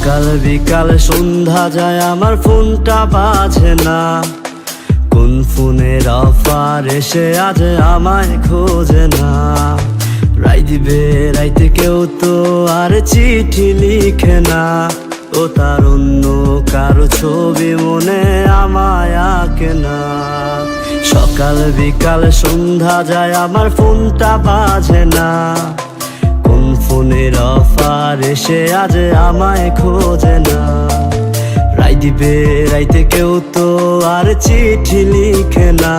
সকাল বিকাল সন্ধ্যা যায় আমার ফোনটা বাজে না। কোন ফোনের অফার এসে আজ আমায় খোঁজে না। রাইতে কেউ তো আর চিঠি লিখে না। ও তার অন্য কারো ছবি মনে আমায় আঁকে না। সকাল বিকাল সন্ধ্যা যায় আমার ফোনটা বাজে না। কোন ফোনের অফার এসে আজ আমায় খোঁজে না। রাইতে কেউ তো আর চিঠি লিখে না।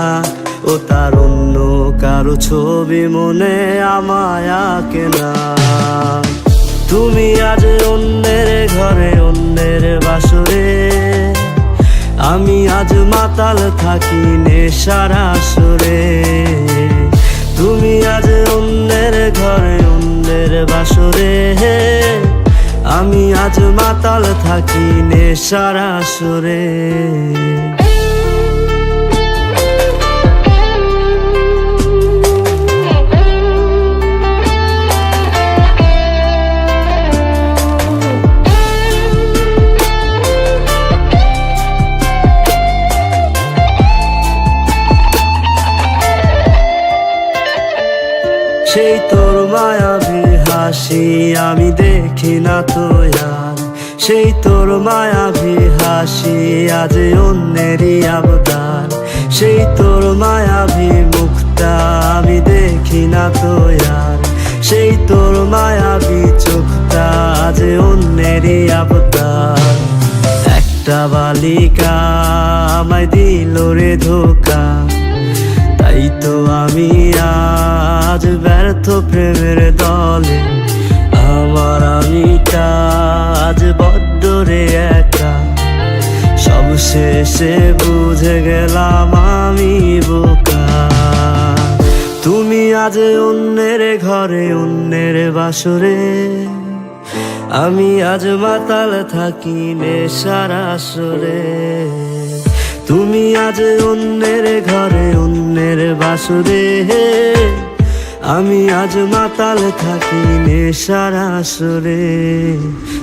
ও তার অন্য কারো ছবি মনে আমায় আঁকে না। তুমি আজ অন্যের ঘরে অন্যের বাসরে, আমি আজ মাতাল থাকি নেশার আসরে। তুমি আজ অন্যের ঘরে অন্যের বাসরে, আমি আজ মাতাল থাকি নেশার আসরে। সেই তোর মায়াবী হাসি আমি দেখি না তো আর। সেই তোর মায়াবী হাসি আজ অন্যেরই আবদার। সেই তোর মায়াবী মুখটা আমি দেখি না তো আর। সেই তোর মায়াবী চোখটা আজ অন্যেরই আবদার। একটা বালিকা আমায় দিল রে ধোঁকা, তাই তো আমি আজ ব্যর্থ প্রেমের দলে। আমার আমিটা আজ বড্ড রে একা। সব শেষে বুঝে গেলাম আমি বোকা। তুমি আজ অন্যের ঘরে অন্যের বাসরে, আমি আজ মাতাল থাকি নেশার আসরে। তুমি আজ অন্যের ঘরে অন্যের বাসরে, আমি আজ মাতাল থাকি নেশার আসরে।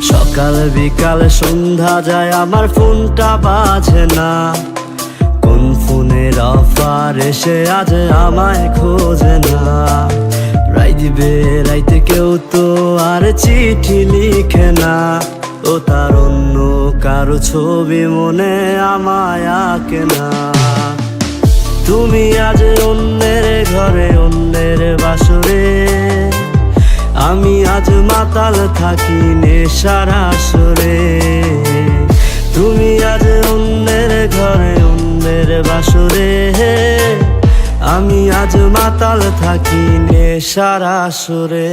সকাল বিকাল সন্ধ্যা যায় আমার ফোনটা বাজে না। কোন ফোনের অফার এসে আজ আমায় খোঁজে না। রাইতে কেউ তো আর চিঠি লিখে না। ও তার অন্য কারো ছবি মনে আমায় আঁকে না। তুমি আজ অন্যের ঘরে অন্যের বাসরে, আমি আজ মাতাল থাকি নেশার আসরে। তুমি আজ অন্যের ঘরে অন্যের বাসরে, আমি আজ মাতাল থাকি নেশার আসরে।